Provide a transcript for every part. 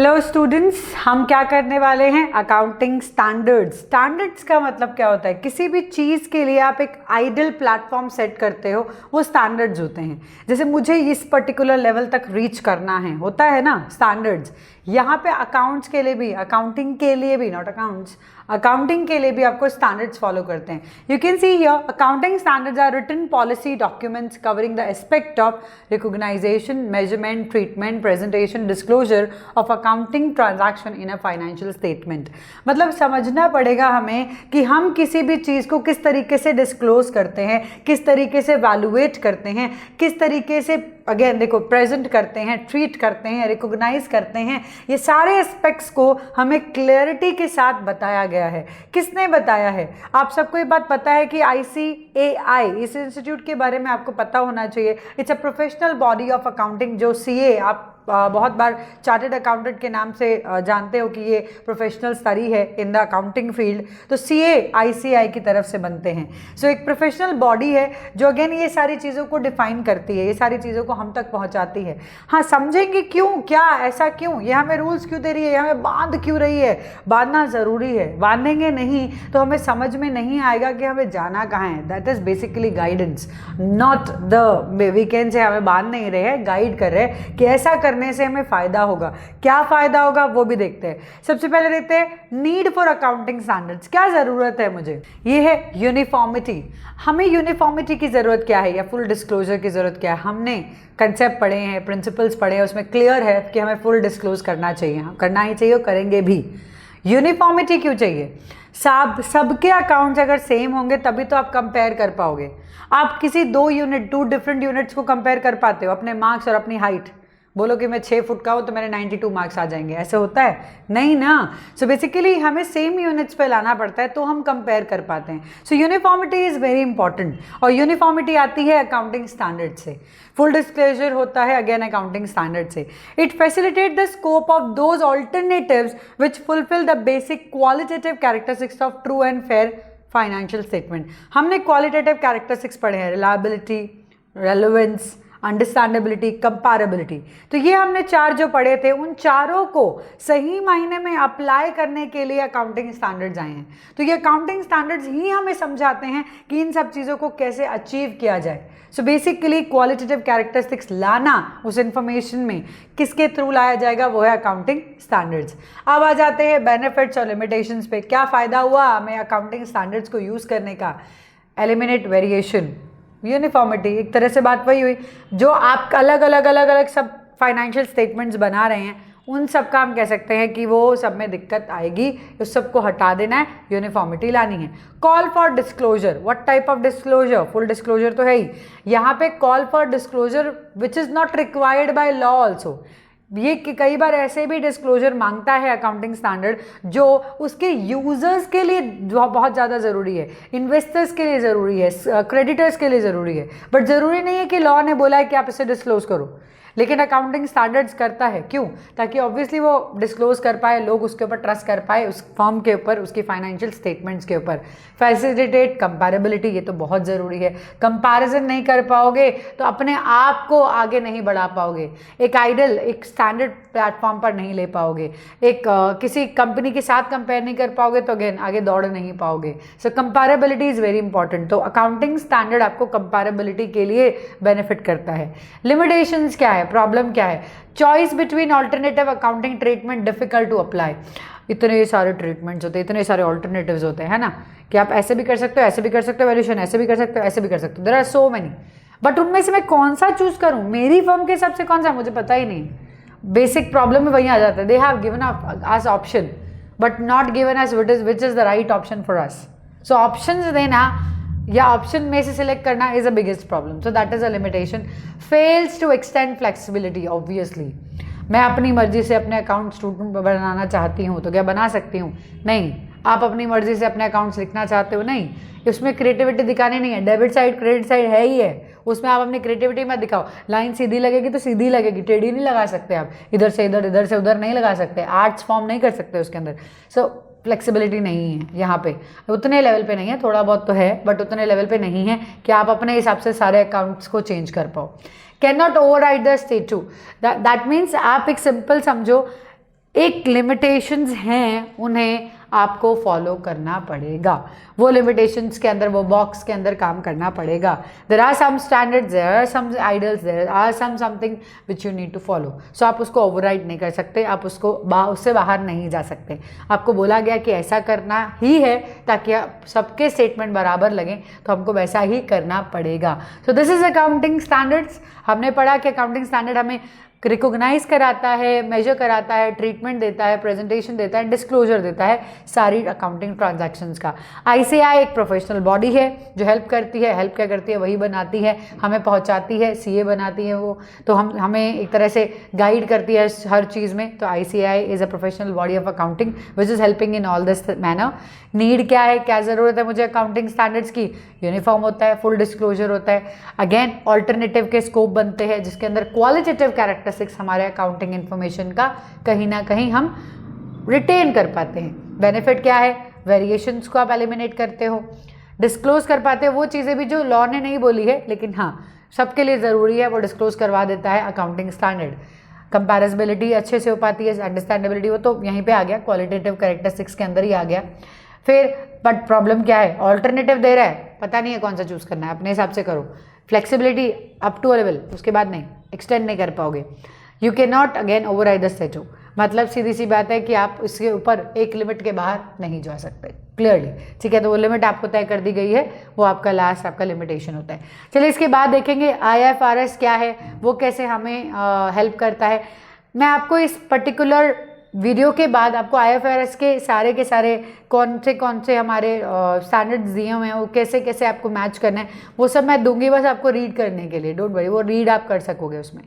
Hello students, हम क्या करने वाले हैं? Accounting standards. स्टैंडर्ड्स का मतलब क्या होता है? किसी भी चीज़ के लिए आप एक आइडियल प्लेटफॉर्म सेट करते हो, वो स्टैंडर्ड्स होते हैं। जैसे मुझे इस पर्टिकुलर लेवल तक रीच करना है, होता है ना स्टैंडर्ड्स। यहाँ पे अकाउंट्स के लिए भी, अकाउंटिंग के लिए भी, नॉट अकाउंट्स, अकाउंटिंग के लिए भी आपको स्टैंडर्ड्स फॉलो करते हैं। You can see here accounting standards are written policy documents covering the aspect of recognization, measurement, treatment, presentation, disclosure of accounting transaction in a financial statement. मतलब समझना पड़ेगा हमें कि हम किसी भी चीज़ को किस तरीके से डिस्क्लोज करते हैं, किस तरीके से वैल्यूएट करते हैं, किस तरीके से अगेन देखो प्रेजेंट करते हैं, ट्रीट करते हैं, रिकॉग्नाइज करते हैं। ये सारे एस्पेक्ट्स को हमें क्लैरिटी के साथ बताया गया है। किसने बताया है? आप सबको ये बात पता है कि ICAI, इस इंस्टीट्यूट के बारे में आपको पता होना चाहिए। It's a professional body of accounting. जो CA, आप बहुत बार चार्टर्ड अकाउंटेंट के नाम से जानते हो कि ये प्रोफेशनल स्टडी है इन द अकाउंटिंग फील्ड। तो CA ICAI की तरफ से बनते हैं। सो एक प्रोफेशनल बॉडी है जो अगेन ये सारी चीज़ों को डिफाइन करती है, ये सारी चीज़ों को हम तक पहुंचाती है। हाँ, समझेंगे क्यों, क्या ऐसा क्यों, ये हमें रूल्स क्यों दे रही है, ये हमें बांध क्यों रही है। बांधना ज़रूरी है, बांधेंगे नहीं तो हमें समझ में नहीं आएगा कि हमें जाना कहाँ है। That is basically guidance, not the weekend से हमें बांध नहीं रहे हैं, गाइड कर रहे हैं कि ऐसा करने से हमें फ़ायदा होगा। क्या फ़ायदा होगा वो भी देखते हैं। सबसे पहले देखते हैं नीड फॉर अकाउंटिंग स्टैंडर्ड्स। क्या ज़रूरत है मुझे? ये है यूनिफॉर्मिटी। हमें यूनिफॉर्मिटी की ज़रूरत क्या है, या फुल डिस्क्लोजर की ज़रूरत क्या है? हमने कंसेप्ट पढ़े हैं, प्रिंसिपल्स पढ़े हैं, उसमें क्लियर है कि हमें फुल डिस्क्लोज करना चाहिए, करना ही चाहिए और करेंगे भी। यूनिफॉर्मिटी क्यों चाहिए? सबके अकाउंट्स अगर सेम होंगे तभी तो आप कंपेयर कर पाओगे। आप किसी दो डिफरेंट यूनिट्स को कंपेयर कर पाते हो, अपने मार्क्स और अपनी हाइट। बोलो कि मैं 6 फुट का हूँ तो मेरे 92 मार्क्स आ जाएंगे, ऐसे होता है? नहीं ना। सो बेसिकली हमें सेम यूनिट्स पे लाना पड़ता है तो हम कंपेयर कर पाते हैं। सो यूनिफॉर्मिटी इज़ वेरी इंपॉर्टेंट, और यूनिफॉर्मिटी आती है अकाउंटिंग स्टैंडर्ड से। फुल डिस्क्लोजर होता है अगेन अकाउंटिंग स्टैंडर्ड से। It facilitate the scope of those alternatives which fulfil the basic qualitative characteristics of true and fair financial statement. हमने qualitative characteristics पढ़े हैं, रिलायबिलिटी, रेलेवेंस, अंडरस्टैंडेबिलिटी, कंपैरेबिलिटी। तो ये हमने 4 जो पढ़े थे, उन चारों को सही मायने में अप्लाई करने के लिए अकाउंटिंग स्टैंडर्ड्स आए हैं। तो ये अकाउंटिंग स्टैंडर्ड्स ही हमें समझाते हैं कि इन सब चीज़ों को कैसे अचीव किया जाए। सो बेसिकली क्वालिटेटिव कैरेक्टरिस्टिक्स लाना उस इंफॉर्मेशन में किसके थ्रू लाया जाएगा, वो है अकाउंटिंग स्टैंडर्ड्स। अब आ जाते हैं बेनिफिट्स और लिमिटेशंस पे। क्या फ़ायदा हुआ हमें अकाउंटिंग स्टैंडर्ड्स को यूज़ करने का? Eliminate variation, uniformity. एक तरह से बात वही हुई, जो आप अलग अलग सब फाइनेंशियल स्टेटमेंट्स बना रहे हैं, उन सब का हम कह सकते हैं कि वो सब में दिक्कत आएगी, उस सब को हटा देना है, यूनिफॉर्मिटी लानी है। Call for disclosure, what type of disclosure? Full disclosure तो है ही। यहाँ पे call for disclosure which is not required by law also. ये कई बार ऐसे भी डिस्क्लोजर मांगता है अकाउंटिंग स्टैंडर्ड जो उसके यूजर्स के लिए बहुत ज़्यादा ज़रूरी है, इन्वेस्टर्स के लिए ज़रूरी है, क्रेडिटर्स के लिए ज़रूरी है। बट ज़रूरी नहीं है कि लॉ ने बोला है कि आप इसे डिस्क्लोज करो, लेकिन अकाउंटिंग स्टैंडर्ड्स करता है। क्यों? ताकि ऑब्वियसली वो डिस्क्लोज कर पाए, लोग उसके ऊपर ट्रस्ट कर पाए, उस फर्म के ऊपर, उसकी फाइनेंशियल स्टेटमेंट्स के ऊपर। फैसिलिटेट कंपैरेबिलिटी, ये तो बहुत ज़रूरी है। कंपैरिजन नहीं कर पाओगे तो अपने आप को आगे नहीं बढ़ा पाओगे, एक आइडल, एक स्टैंडर्ड प्लेटफॉर्म पर नहीं ले पाओगे, एक किसी कंपनी के साथ कंपेयर नहीं कर पाओगे तो अगेन आगे दौड़ नहीं पाओगे। सो कंपैरेबिलिटी इज़ वेरी इंपॉर्टेंट। तो अकाउंटिंग स्टैंडर्ड आपको कंपैरेबिलिटी के लिए बेनिफिट करता है। लिमिटेशंस क्या है, प्रॉब्लम क्या है? Choice between alternative accounting treatment difficult to apply. इतने सारे ट्रीटमेंट्स होते हैं, इतने सारे ऑल्टरनेटिव्स होते हैं, है ना, कि आप ऐसे भी कर सकते हो, ऐसे भी कर सकते हो, वैल्यूएशन ऐसे भी कर सकते हो, ऐसे भी कर सकते हो। There are so many, but उनमें से मैं कौन सा चूज करूं? मेरी फर्म के हिसाब से कौन सा, मुझे पता ही नहीं। बेसिक प्रॉब्लम में वहीं आ जाता है। They have given us option but not given us which is the right option for us. So options देना या ऑप्शन में से सिलेक्ट करना is a biggest problem. So that is a limitation. Fails to extend flexibility, obviously मैं अपनी मर्जी से अपने अकाउंट स्टूडेंट बनाना चाहती हूँ तो क्या बना सकती हूँ? नहीं। आप अपनी मर्जी से अपने अकाउंट्स लिखना चाहते हो? नहीं। उसमें क्रिएटिविटी दिखानी नहीं है। डेबिट साइड क्रेडिट साइड है ही है, उसमें आप अपनी क्रिएटिविटी मत दिखाओ। लाइन सीधी लगेगी तो सीधी लगेगी, टेढ़ी नहीं लगा सकते आप, इधर से इधर, इधर से उधर नहीं लगा सकते, आर्ट्स फॉर्म नहीं कर सकते उसके अंदर। सो फ्लेक्सिबिलिटी नहीं है यहाँ पे, उतने लेवल पे नहीं है, थोड़ा बहुत तो है बट उतने लेवल पे नहीं है कि आप अपने हिसाब से सारे अकाउंट्स को चेंज कर पाओ। Cannot override the statute, that means आप एक सिंपल समझो, एक लिमिटेशंस हैं, उन्हें आपको फॉलो करना पड़ेगा। वो लिमिटेशंस के अंदर, वो बॉक्स के अंदर काम करना पड़ेगा। There are some standards, there are some ideals, there are something which you need to follow. So आप उसको ओवरराइड नहीं कर सकते, आप उसको उससे बाहर नहीं जा सकते। आपको बोला गया कि ऐसा करना ही है ताकि आप सबके स्टेटमेंट बराबर लगें, तो हमको वैसा ही करना पड़ेगा। सो दिस इज अकाउंटिंग स्टैंडर्ड्स। हमने पढ़ा कि अकाउंटिंग स्टैंडर्ड हमें रिकॉग्नाइज कराता है, मेजर कराता है, ट्रीटमेंट देता है, प्रेजेंटेशन देता है, डिस्क्लोजर देता है सारी अकाउंटिंग ट्रांजैक्शंस का। आईसीएआई एक प्रोफेशनल बॉडी है जो हेल्प करती है। हेल्प क्या करती है? वही बनाती है, हमें पहुंचाती है, सीए बनाती है वो, तो हमें एक तरह से गाइड करती है हर चीज़ में। तो ICAI is a professional body of accounting which is helping in all this manner. Need क्या है, क्या ज़रूरत है मुझे अकाउंटिंग स्टैंडर्ड्स की? यूनिफॉर्म होता है, फुल डिस्क्लोजर होता है, अगेन ऑल्टरनेटिव के स्कोप बनते हैं जिसके अंदर क्वालिटेटिव कैरेक्टरिस्टिक्स हमारे अकाउंटिंग इन्फॉर्मेशन का कहीं ना कहीं हम रिटेन कर पाते हैं। बेनिफिट क्या है? वेरिएशंस को आप एलिमिनेट करते हो, डिस्क्लोज कर पाते हो वो चीज़ें भी जो लॉ ने नहीं बोली है लेकिन हाँ सबके लिए ज़रूरी है, वो डिस्क्लोज करवा देता है अकाउंटिंग स्टैंडर्ड। कंपैरेबिलिटी अच्छे से हो पाती है, अंडरस्टैंडेबिलिटी वो तो यहीं पे आ गया, क्वालिटेटिव कैरेक्टरिस्टिक्स के अंदर ही आ गया। फिर बट प्रॉब्लम क्या है? ऑल्टरनेटिव दे रहा है, पता नहीं है कौन सा चूज़ करना है, अपने हिसाब से करो। Flexibility up to a level, उसके बाद नहीं, एक्सटेंड नहीं कर पाओगे। You can not again override the statute, मतलब सीधी सी बात है कि आप इसके ऊपर एक लिमिट के बाहर नहीं जा सकते क्लियरली, ठीक है। तो वो लिमिट आपको तय कर दी गई है, वो आपका लास्ट आपका लिमिटेशन होता है। चलिए इसके बाद देखेंगे आईएफआरएस क्या है, वो कैसे हमें हेल्प करता है। मैं आपको इस पर्टिकुलर वीडियो के बाद आपको आईएफआरएस के सारे कौन से हमारे स्टैंडर्ड्स दिए हुए हैं, वो कैसे कैसे आपको मैच करना है, वो सब मैं दूंगी बस आपको रीड करने के लिए। डोंट वरी, वो रीड आप कर सकोगे उसमें।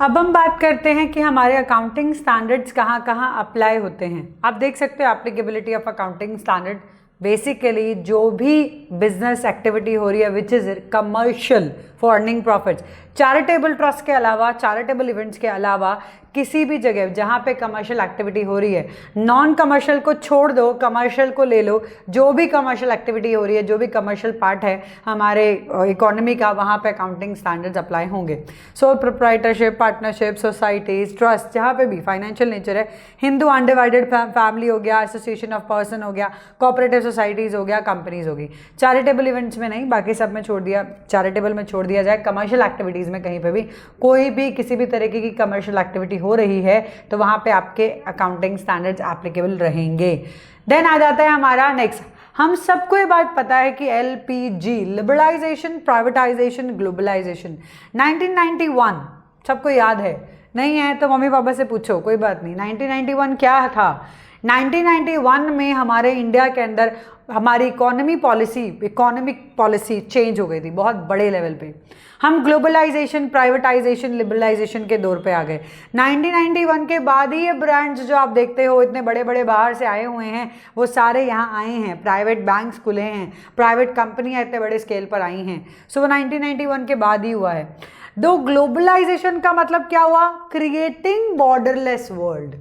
अब हम बात करते हैं कि हमारे अकाउंटिंग स्टैंडर्ड्स कहाँ कहाँ अप्लाई होते हैं। आप देख सकते हो applicability of accounting standard, basically जो भी बिजनेस एक्टिविटी हो रही है which is commercial for earning profits, charitable trust के अलावा, चैरिटेबल इवेंट्स के अलावा किसी भी जगह जहाँ पे कमर्शियल एक्टिविटी हो रही है, नॉन कमर्शियल को छोड़ दो, कमर्शियल को ले लो, जो भी कमर्शियल एक्टिविटी हो रही है, जो भी कमर्शियल पार्ट है हमारे इकोनॉमी का, वहाँ पे अकाउंटिंग स्टैंडर्ड्स अप्लाई होंगे। Sole proprietorship, partnership, societies, trust, जहाँ पे भी फाइनेंशियल नेचर है, हिंदू अनडिवाइडेड फैमिली हो गया, एसोसिएशन ऑफ पर्सन हो गया, कोऑपरेटिव सोसाइटीज़ हो गया, कंपनीज होगी। चैरिटेबल इवेंट्स में नहीं, बाकी सब में छोड़ दिया, चैरिटेबल में छोड़ दिया जाए। कमर्शियल एक्टिविटीज़ में कहीं पे भी कोई भी किसी भी तरीके की कमर्शियल एक्टिविटी हो रही है तो वहाँ पे आपके अकाउंटिंग स्टैंडर्ड्स एप्लीकेबल रहेंगे। देन आ जाता है हमारा नेक्स्ट, हम सबको ये बात पता है कि एलपीजी, लिबरलाइजेशन, प्राइवेटाइजेशन, ग्लोबलाइजेशन, 1991 सबको याद है, नहीं है तो मम्मी पापा से पूछो, कोई बात नहीं। 1991 क्या था? 1991 में हमारे इंडिया के अंदर हमारी इकोनॉमिक पॉलिसी चेंज हो गई थी बहुत बड़े लेवल पे। हम ग्लोबलाइजेशन, प्राइवेटाइजेशन, लिबरलाइजेशन के दौर पे आ गए। 1991 के बाद ही ये ब्रांड्स जो आप देखते हो इतने बड़े बड़े बाहर से आए हुए हैं, वो सारे यहाँ आए हैं, प्राइवेट बैंक्स खुले हैं, प्राइवेट कंपनियाँ इतने बड़े स्केल पर आई हैं। सो वो 1991 के बाद ही हुआ है। दो ग्लोबलाइजेशन का मतलब क्या हुआ? Creating borderless world.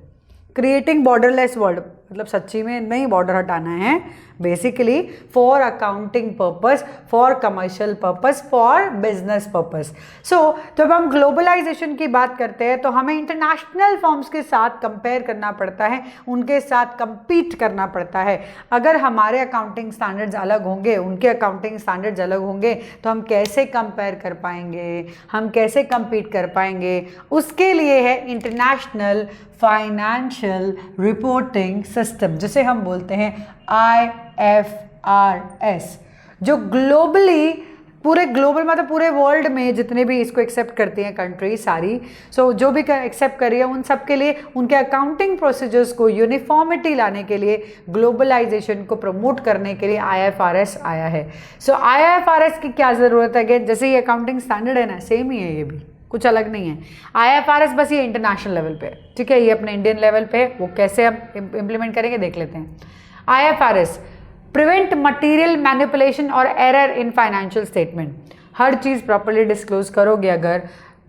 Creating borderless world मतलब सच्ची में नहीं बॉर्डर हटाना है, basically for accounting purpose, for commercial purpose, for business purpose. So जब हम ग्लोबलाइजेशन की बात करते हैं तो हमें इंटरनेशनल फॉर्म्स के साथ कंपेयर करना पड़ता है, उनके साथ compete करना पड़ता है। अगर हमारे अकाउंटिंग स्टैंडर्ड्स अलग होंगे, उनके अकाउंटिंग स्टैंडर्ड्स अलग होंगे, तो हम कैसे कंपेयर कर पाएंगे, हम कैसे compete कर पाएंगे? उसके लिए है इंटरनेशनल फाइनेंशियल रिपोर्टिंग सिस्टम, जिसे हम बोलते हैं IFRS, जो ग्लोबली पूरे ग्लोबल मतलब पूरे वर्ल्ड में जितने भी इसको एक्सेप्ट करती हैं कंट्री सारी, सो जो भी एक्सेप्ट कर रही है उन सब के लिए उनके अकाउंटिंग प्रोसीजर्स को यूनिफॉर्मिटी लाने के लिए, ग्लोबलाइजेशन को प्रमोट करने के लिए IFRS आया है। सो IFRS की क्या ज़रूरत है? जैसे ये अकाउंटिंग स्टैंडर्ड है ना, सेम ही है, ये भी कुछ अलग नहीं है। IFRS बस ये इंटरनेशनल लेवल पे है, ठीक है, ये अपने इंडियन लेवल पे है, वो कैसे हम इम्प्लीमेंट करेंगे देख लेते हैं। IFRS प्रिवेंट मटेरियल मैनिपुलेशन और error in financial statement. Her cheese properly disclose करोगे अगर,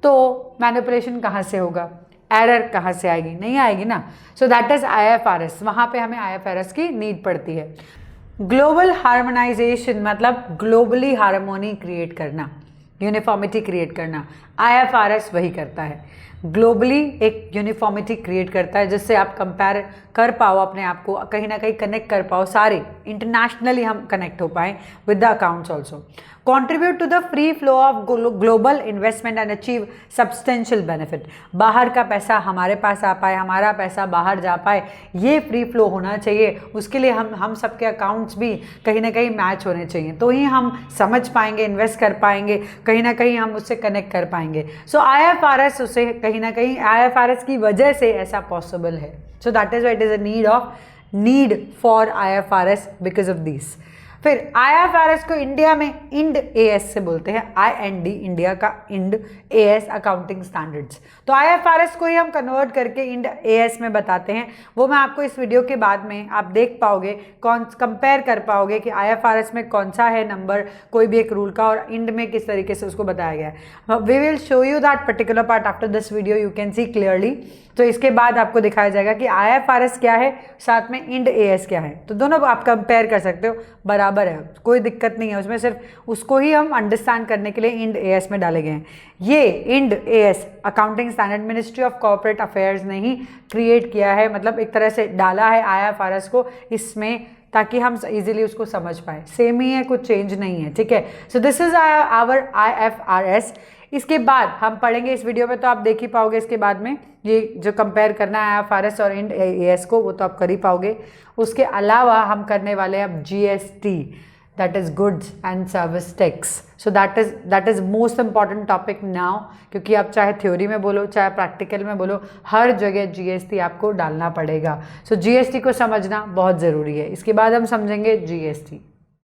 तो मैनिपुलेशन कहाँ से होगा, एरर कहाँ से आएगी? नहीं आएगी ना। सो दैट इज IFRS, वहाँ पे हमें IFRS की नीड पड़ती है। ग्लोबल हार्मोनाइजेशन मतलब ग्लोबली हार्मोनी क्रिएट करना, यूनिफॉर्मिटी क्रिएट करना। IFRS वही करता है, ग्लोबली एक यूनिफॉर्मिटी क्रिएट करता है जिससे आप कंपेयर कर पाओ अपने आप को, कहीं ना कहीं कनेक्ट कर पाओ, सारे इंटरनेशनली हम कनेक्ट हो पाएँ with the accounts also, contribute to the free flow of global investment and achieve substantial benefit। बाहर का पैसा हमारे पास आ पाए, हमारा पैसा बाहर जा पाए, ये फ्री फ्लो होना चाहिए। उसके लिए हम सबके अकाउंट्स भी कहीं ना कहीं मैच होने चाहिए, तो ही हम समझ पाएंगे, इन्वेस्ट कर पाएंगे, कहीं ना कहीं हम उससे कनेक्ट कर पाएंगे। सो IFRS उसे कहीं ना कहीं IFRS की वजह से ऐसा पॉसिबल है। सो that is why it is a need for IFRS because of this. फिर IFRS को इंडिया में इंड AS से बोलते हैं, IND इंडिया का, इंड AS अकाउंटिंग स्टैंडर्ड्स। तो IFRS को ही हम कन्वर्ट करके इंड AS में बताते हैं। वो मैं आपको इस वीडियो के बाद में आप देख पाओगे, कंपेयर कर पाओगे कि IFRS में कौन सा है नंबर कोई भी एक रूल का और इंड में किस तरीके से उसको बताया गया है। We will show you that particular part after this video, you can see clearly. तो इसके बाद आपको दिखाया जाएगा कि IFRS क्या है, साथ में इंड AS क्या है, तो दोनों आप कंपेयर कर सकते हो, बराबर है, कोई दिक्कत नहीं है उसमें। सिर्फ उसको ही हम अंडरस्टैंड करने के लिए इंड AS में डाले गए हैं। ये Ind AS accounting standard ministry of corporate affairs ने ही क्रिएट किया है, मतलब एक तरह से डाला है IFRS को इसमें, ताकि हम इजीली उसको समझ पाए। सेम ही है, कुछ चेंज नहीं है, ठीक है। So this is our IFRS। इसके बाद हम पढ़ेंगे इस वीडियो में, तो आप देख ही पाओगे इसके बाद में ये जो कंपेयर करना है IFRS और इंड AS को, वो तो आप कर ही पाओगे। उसके अलावा हम करने वाले हैं अब GST, that is goods and service tax. So that is most important topic now, क्योंकि आप चाहे थ्योरी में बोलो चाहे प्रैक्टिकल में बोलो, हर जगह GST आपको डालना पड़ेगा। सो GST को समझना बहुत ज़रूरी है। इसके बाद हम समझेंगे GST।